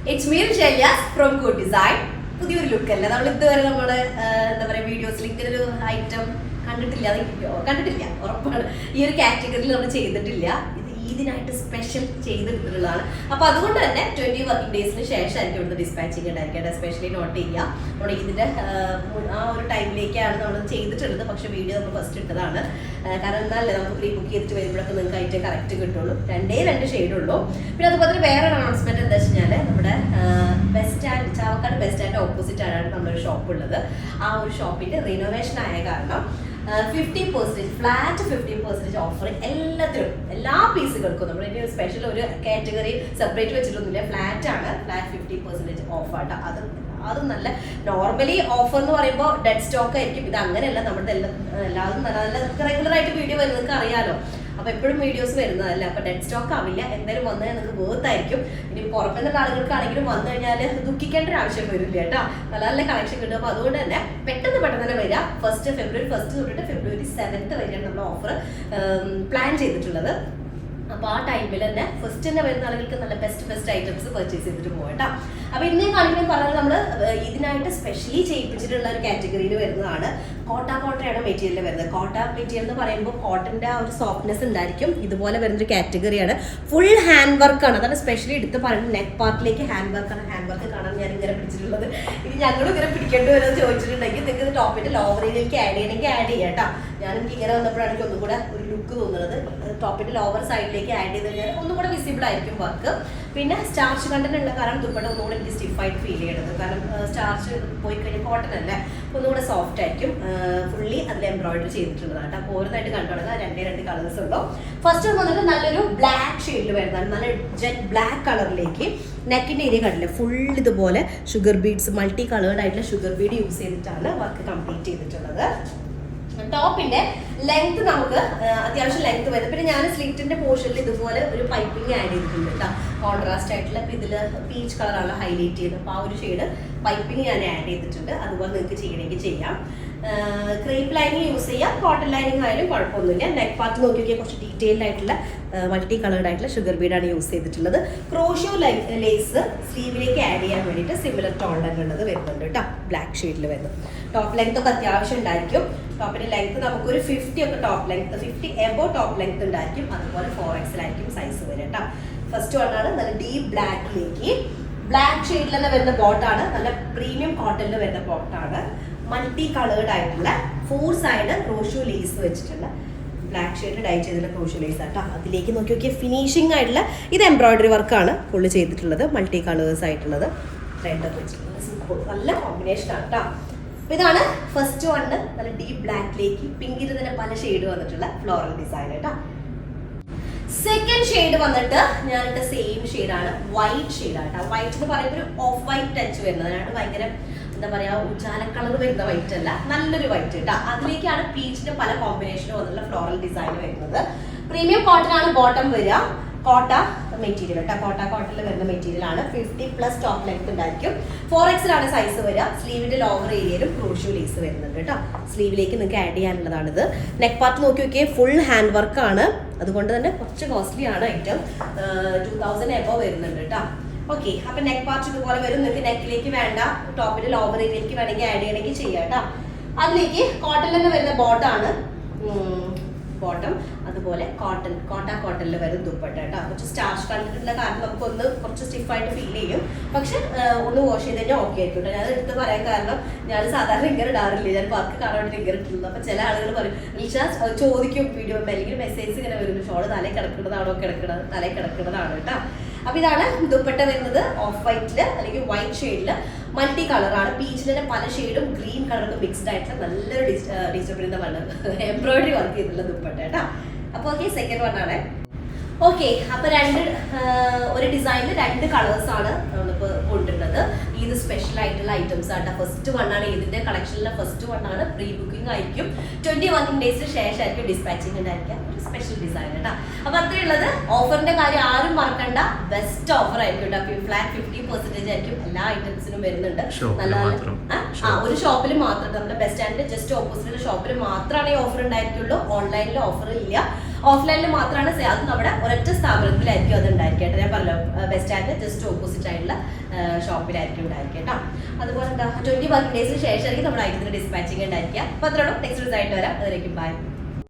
It's me, Shailyas from Good Design. പുതിയൊരു look അല്ല നമ്മൾ ഇതുവരെ നമ്മള് എന്താ പറയാ വീഡിയോസിൽ ഇങ്ങനെ ഒരു ഐറ്റം കണ്ടിട്ടില്ല ഉറപ്പാണ്. ഈ ഒരു കാറ്റഗറിയിൽ നമ്മൾ ചെയ്തിട്ടില്ല. ഇത് ഈദിനായിട്ട് സ്പെഷ്യൽ ചെയ്തെടുത്തിട്ടുള്ളതാണ്. അപ്പൊ അതുകൊണ്ട് തന്നെ 20 വർക്കിംഗ് ഡേയ്സിന് ശേഷമായിരിക്കും ഇവിടുന്ന് ഡിസ്പാച്ചിങ് ഉണ്ടായിരിക്കും. എസ്പെഷ്യലി നോട്ട് ചെയ്യുക, നമ്മുടെ ഇതിന്റെ ആ ഒരു ടൈമിലേക്കാണ് നമ്മൾ ചെയ്തിട്ടുള്ളത്. പക്ഷെ വീഡിയോ നമ്മൾ ഫസ്റ്റ് ഇട്ടതാണ്. കാരണം എന്താല്ലേ നമുക്ക് പ്രീ ബുക്ക് ചെയ്തിട്ട് വരുമ്പോഴൊക്കെ നിങ്ങൾക്ക് ഐറ്റം കറക്റ്റ് കിട്ടുള്ളൂ. രണ്ട് ഷെയ്ഡ് ഉള്ളൂ. പിന്നെ അതുപോലെ തന്നെ വേറെ അനൗൺസ്മെന്റ് എന്താ വെച്ച് കഴിഞ്ഞാൽ നമ്മുടെ bus stand, Chavakkad bus stand opposite ആണ് നമ്മുടെ ഷോപ്പ് ഉള്ളത്. ആ ഒരു ഷോപ്പിന്റെ റിനോവേഷൻ ആയ കാരണം 50% ഫ്ലാറ്റ് 50% ഓഫർ എല്ലാത്തിനും, എല്ലാ പീസുകൾക്കും. നമ്മൾ ഇനി സ്പെഷ്യൽ ഒരു കാറ്റഗറി സെപ്പറേറ്റ് വെച്ചിട്ടൊന്നുമില്ല. ഫ്ലാറ്റ് ആണ്, ഫ്ലാറ്റ് 50% ഓഫാട്ടോ. അത് നല്ല നോർമലി ഓഫർ എന്ന് പറയുമ്പോൾ ഡെഡ് സ്റ്റോക്ക് ആയിരിക്കും. ഇത് അങ്ങനെയല്ല, നമ്മുടെ എല്ലാവരും നല്ല റെഗുലർ ആയിട്ട് വീഡിയോ വരുന്നത് അറിയാലോ. അപ്പൊ എപ്പോഴും വീഡിയോസ് വരുന്നതല്ല. അപ്പൊ ഡെഡ് സ്റ്റോക്ക് ആവില്ല. എന്തായാലും വന്നു കഴിഞ്ഞാൽ നിങ്ങൾക്ക് വേർത്തായിരിക്കും. ഇനി പുറത്തുനിന്നുള്ള ആളുകൾക്കാണെങ്കിലും വന്നു കഴിഞ്ഞാൽ ദുഃഖിക്കേണ്ട ഒരു ആവശ്യം വരില്ല കേട്ടോ. നല്ല നല്ല കളക്ഷൻ കിട്ടും. അപ്പൊ അതുകൊണ്ട് തന്നെ പെട്ടെന്ന് തന്നെ വരിക. ഫെബ്രുവരി 1 തൊട്ടിട്ട് ഫെബ്രുവരി 7 വരെയാണ് നമ്മൾ ഓഫർ പ്ലാൻ ചെയ്തിട്ടുള്ളത്. അപ്പൊ ആ ടൈമിൽ തന്നെ ഫസ്റ്റ് തന്നെ വരുന്ന ആളുകൾക്ക് നല്ല ബെസ്റ്റ് ഐറ്റംസ് പർച്ചേസ് ചെയ്തിട്ട് പോകട്ടോ. അപ്പൊ ഇന്നേ കാണിക്കാൻ പറഞ്ഞാൽ നമ്മൾ ഇതിനായിട്ട് സ്പെഷ്യലി ചെയ്യിപ്പിച്ചിട്ടുള്ള ഒരു കാറ്റഗറിയിൽ വരുന്നതാണ്. കോട്ടയാണ് മെറ്റീരിയൽ വരുന്നത്. കോട്ട മെറ്റീരിയൽ എന്ന് പറയുമ്പോൾ കോട്ടന്റെ ആ ഒരു സോഫ്റ്റ്നെസ് ഉണ്ടായിരിക്കും. ഇതുപോലെ വരുന്നൊരു കാറ്റഗറിയാണ്. ഫുൾ ഹാൻഡ് വർക്കാണ്. അതാണ് സ്പെഷ്യലി എടുത്ത് പറയുന്നത്. നെക്ക് പാർട്ടിലേക്ക് ഹാൻഡ് വർക്കാണ്. ഹാൻഡ് വർക്ക് കാണാൻ ഞാൻ ഇങ്ങനെ പിടിച്ചിട്ടുള്ളത്. ഇനി ഞങ്ങളും ഇങ്ങനെ പിടിക്കേണ്ടി വരുമെന്ന് ചോദിച്ചിട്ടുണ്ടെങ്കിൽ നിങ്ങൾക്ക് ടോപ്പിന്റെ ലോവറിലേക്ക് ആഡ് ചെയ്യണമെങ്കിൽ ആഡ് ചെയ്യാം കേട്ടോ. ഞാൻ എനിക്ക് ഇങ്ങനെ വന്നപ്പോഴാണ് എനിക്ക് ഒന്നും കൂടെ ഒരു ലുക്ക് തോന്നുന്നത്. ടോപ്പിന്റെ ലോവർ സൈഡിലേക്ക് ആഡ് ചെയ്ത് കഴിഞ്ഞാൽ ഒന്നും കൂടെ വിസിബിൾ ആയിരിക്കും വർക്ക്. പിന്നെ സ്റ്റാർച്ച് കണ്ടന്റ് ഉള്ള കാരണം ദുപ്പട്ട ഒന്നുകൂടെ എനിക്ക് സ്റ്റിഫായിട്ട് ഫീൽ ചെയ്യണത്. കാരണം സ്റ്റാർച്ച് പോയി കഴിഞ്ഞാൽ കോട്ടൺ അല്ലേ, ഒന്നുകൂടെ സോഫ്റ്റ് ആയിരിക്കും. ഫുള്ളി അതിൽ എംബ്രോയിഡറി ചെയ്തിട്ടുള്ളതാണ്. അപ്പോൾ ഓരോന്നായിട്ട് കണ്ടുകൊടുക്കുക. രണ്ട് കളേഴ്സ് ഉള്ളൂ. ഫസ്റ്റ് വന്നിട്ട് നല്ലൊരു ബ്ലാക്ക് ഷെയ്ഡിൽ വരുന്നതാണ്. നല്ല ജെറ്റ് ബ്ലാക്ക് കളറിലേക്ക് നെക്കിന്റെ ഏരിയ കണ്ടില്ലേ, ഫുൾ ഇതുപോലെ ഷുഗർ ബീഡ്സ്, മൾട്ടി കളേർഡ് ആയിട്ടുള്ള ഷുഗർ ബീഡ് യൂസ് ചെയ്തിട്ടാണ് വർക്ക് കംപ്ലീറ്റ് ചെയ്തിട്ടുള്ളത്. ടോപ്പിന്റെ ലെങ്ത് നമുക്ക് അത്യാവശ്യം ലെങ്ത് വരുന്നത്. പിന്നെ ഞാൻ സ്ലിറ്റിന്റെ പോർഷനിൽ ഇതുപോലെ ഒരു പൈപ്പിംഗ് ആഡ് ചെയ്തിട്ടുണ്ട് കേട്ടോ. കോൺട്രാസ്റ്റ് ആയിട്ടുള്ള ഇപ്പം ഇതിൽ പീച്ച് കളറാണ് ഹൈലൈറ്റ് ചെയ്യുന്നത്. അപ്പോൾ ആ ഒരു ഷെയ്ഡ് പൈപ്പിംഗ് ഞാൻ ആഡ് ചെയ്തിട്ടുണ്ട്. അതുപോലെ നിങ്ങൾക്ക് ചെയ്യണമെങ്കിൽ ചെയ്യാം. ക്രേപ്പ് ലൈനിങ് യൂസ് ചെയ്യാം, കോട്ടൺ ലൈനിങ് ആയാലും കുഴപ്പമൊന്നുമില്ല. നെക്ക് പാർട്ട് നോക്കിയൊക്കെ കുറച്ച് ഡീറ്റെയിൽഡ് ആയിട്ടുള്ള മൾട്ടി കളേർഡ് ആയിട്ടുള്ള ഷുഗർ ബീഡാണ് യൂസ് ചെയ്തിട്ടുള്ളത്. ക്രോഷ്യോ ലേസ് സ്ലീവിലേക്ക് ആഡ് ചെയ്യാൻ വേണ്ടിയിട്ട് സിമിലർ ടോൺ ഉള്ളത് വരുന്നുണ്ട് കേട്ടോ. ബ്ലാക്ക് ഷെയ്ഡിൽ വരുന്നത്. ടോപ്പ് ലെങ്ത് ഒക്കെ അത്യാവശ്യം ഉണ്ടായിരിക്കും. ടോപ്പിന്റെ ലെങ്ത് നമുക്കൊരു 50 ഒക്കെ top length, 50 above top length ഉണ്ടായിരിക്കും. അതുപോലെ 4XL ആയിരിക്കും സൈസ് വരും കേട്ടോ. ഫസ്റ്റ് വണ്ണാണ് നല്ല ഡീപ് ബ്ലാക്കിലേക്ക് ബ്ലാക്ക് ഷെയ്ഡിൽ തന്നെ വരുന്ന ബോട്ടാണ്. നല്ല പ്രീമിയം കോട്ടണിൽ വരുന്ന ബോട്ടാണ്. മൾട്ടി കളേർഡ് ആയിട്ടുള്ള 4 സൈഡ് ക്രോഷ്യോ ലേസ് വെച്ചിട്ടുള്ള ബ്ലാക്ക് ഷെയ്ഡ് ഡൈ ചെയ്തിട്ടുള്ള ക്രോഷ്യോ ലേസ് ആട്ടോ. അതിലേക്ക് നോക്കി നോക്കിയാൽ ഫിനിഷിംഗ് ആയിട്ടുള്ള ഇത് എംബ്രോയിഡറി വർക്കാണ് ഫുള്ള് ചെയ്തിട്ടുള്ളത്. മൾട്ടി കളേഴ്സ് ആയിട്ടുള്ളത് റെഡ് ഒക്കെ വെച്ചിട്ടുള്ളത് നല്ല കോമ്പിനേഷൻ ആണ് കേട്ടോ. അപ്പൊ ഇതാണ് ഫസ്റ്റ് വണ്ണ്. നല്ല ഡീപ് ബ്ലാക്കിലേക്ക് പിങ്കിന് തന്നെ പല ഷെയ്ഡ് വന്നിട്ടുള്ള ഫ്ലോറൽ ഡിസൈൻ കേട്ടോ. സെക്കൻഡ് ഷെയ്ഡ് വന്നിട്ട് ഞാനിട്ട് സെയിം ഷെയ്ഡാണ്, വൈറ്റ് ഷെയ്ഡാട്ടോ. വൈറ്റ് എന്ന് പറയുമ്പോൾ ഒരു ഓഫ് വൈറ്റ് ടച്ച് വരുന്നതിനാണ്. ഭയങ്കര എന്താ പറയാ, ഉജാല കളർ വരുന്ന വൈറ്റ് അല്ല, നല്ലൊരു വൈറ്റ് കേട്ടോ. അതിലേക്കാണ് പീച്ചിന്റെ പല കോമ്പിനേഷനും വന്നിട്ടുള്ള ഫ്ലോറൽ ഡിസൈൻ വരുന്നത്. പ്രീമിയം കോട്ടൺ ആണ് ബോട്ടം വരിക. കോട്ട മെറ്റീരിയൽ കേട്ടോ. കോട്ടണിൽ വരുന്ന മെറ്റീരിയൽ ആണ്. 50+ ടോപ്പ് ലെങ്ത് ഉണ്ടായിരിക്കും. 4XL ആണ് സൈസ് വരിക. സ്ലീവിന്റെ ലോവർ ഏരിയയിലും ക്രോഷ്യോ ലേസ് വരുന്നുണ്ട് കേട്ടോ. സ്ലീവിലേക്ക് നിങ്ങൾക്ക് ആഡ് ചെയ്യാനുള്ളതാണിത്. നെക്ക് പാർട്ട് നോക്കി നോക്കിയേ, ഫുൾ ഹാൻഡ് വർക്ക് ആണ്. അതുകൊണ്ട് തന്നെ കുറച്ച് കോസ്റ്റ്ലി ആണ് ഐറ്റം. 2000 എബോ വരുന്നുണ്ട് കേട്ടോ. ഓക്കെ, അപ്പൊ നെക്ക് പാർട്ട് ഇതുപോലെ വരും. നിങ്ങൾക്ക് നെക്കിലേക്ക് വേണ്ട, ടോപ്പിന്റെ ലോവർ ഏരിയയിലേക്ക് വേണമെങ്കിൽ ആഡ് ചെയ്യണമെങ്കിൽ ചെയ്യാം കേട്ടോ. അതിലേക്ക് കോട്ടണിൽ തന്നെ വരുന്ന ബോട്ടം, അതുപോലെ കോട്ടണിൽ വരുന്ന ദുപ്പട്ട കേട്ടോ. കുറച്ച് സ്റ്റാർച്ച് കണ്ടിട്ടുള്ള കാരണം നമുക്കൊന്ന് കുറച്ച് സ്റ്റിഫായിട്ട് ഫീൽ ചെയ്യും. പക്ഷെ ഒന്ന് വാഷ് ചെയ്ത് കഴിഞ്ഞാൽ ഓക്കെ ആയിരിക്കും കേട്ടോ. ഞാൻ എടുത്ത് പറയാൻ കാരണം ഞാൻ സാധാരണ ഇങ്ങനെ ഇടാറില്ല. ഞാൻ വർക്ക് കാണാൻ വേണ്ടി ഇങ്ങനെ ഇട്ടുള്ളത്. അപ്പൊ ചില ആളുകൾ പറയും, ചോദിക്കും വീഡിയോ അല്ലെങ്കിൽ മെസ്സേജ് ഇങ്ങനെ വരും, ഷോള് തലയിൽ കിടക്കുന്നതാണോ കേട്ടോ. അപ്പൊ ഇതാണ് ദുപ്പട്ട വരുന്നത്. ഓഫ് വൈറ്റില് അല്ലെങ്കിൽ വൈറ്റ് ഷെയ്ഡില് മൾട്ടി കളറാണ്. പീച്ചിലെ പല ഷെയ്ഡും ഗ്രീൻ കളറൊക്കെ മിക്സ്ഡ് ആയിട്ടുള്ള നല്ലൊരു ഡിസ്റ്റർബിന്റെ എംബ്രോയിഡറി വർക്ക് ചെയ്തിട്ടുള്ള ദുപ്പട്ട കേട്ടോ. അപ്പൊ ഓക്കെ, സെക്കൻഡ് വൺ ആണ്. ഓക്കെ, അപ്പൊ ഒരു ഡിസൈനിൽ 2 കളേഴ്സ് ആണ് നമ്മളിപ്പോ കൊണ്ടുവരുന്നത്. ഇത് സ്പെഷ്യൽ ആയിട്ടുള്ള ഐറ്റംസ് ആട്ടോ. ഫസ്റ്റ് വൺ ആണ് ഇതിന്റെ കളക്ഷനിലെ ഫസ്റ്റ് വൺ ആണ്. പ്രീ ബുക്കിംഗ് ആയിരിക്കും. 20 വർക്കിംഗ് ഡേയ്സിന് ശേഷമായിരിക്കും ഡിസ്പാച്ചിങ് ഉണ്ടായിരിക്കുക. ഒരു സ്പെഷ്യൽ ഡിസൈൻ കേട്ടോ. അപ്പൊ അത്രയുള്ളത്. ഓഫറിന്റെ കാര്യം ആരും മറക്കണ്ട. ബെസ്റ്റ് ഓഫർ ആയിരിക്കും കേട്ടോ. ഫ്ലാറ്റ് 50% ആയിരിക്കും എല്ലാ ഐറ്റംസിനും വരുന്നുണ്ട്. നല്ല ഒരു ഷോപ്പിൽ മാത്രം, നമ്മുടെ ബസ് സ്റ്റാൻഡിന്റെ ജസ്റ്റ് ഓപ്പോസിറ്റുള്ള ഷോപ്പിൽ മാത്രമാണ് ഈ ഓഫർ ഉണ്ടായിരിക്കുള്ളൂ. ഓൺലൈനിൽ ഓഫർ ഇല്ല. ഓഫ്ലൈനിൽ മാത്രമാണ് അത് നമ്മുടെ ഒരൊറ്റ സ്ഥാപനത്തിലായിരിക്കും അത് ഉണ്ടായിരിക്കട്ടെ. ഞാൻ പറഞ്ഞല്ലോ ബസ് സ്റ്റാൻഡ് ജസ്റ്റ് ഓപ്പോസിറ്റ് ആയിട്ടുള്ള ഷോപ്പിലായിരിക്കും ഉണ്ടായിരിക്കും കേട്ടോ. അതുപോലെ എന്താ 20 വർക്കിംഗ് ഡേയ്സിന് ശേഷമായിരിക്കും നമ്മുടെ ഐറ്റത്തിന് ഡിസ്പാച്ചിങ് ഉണ്ടായിരിക്കുക. അപ്പോൾ അത്രയുള്ളൂ. നെക്സ്റ്റ് ദിവസമായിട്ട് വരാം. അതിലേക്ക് ബൈ.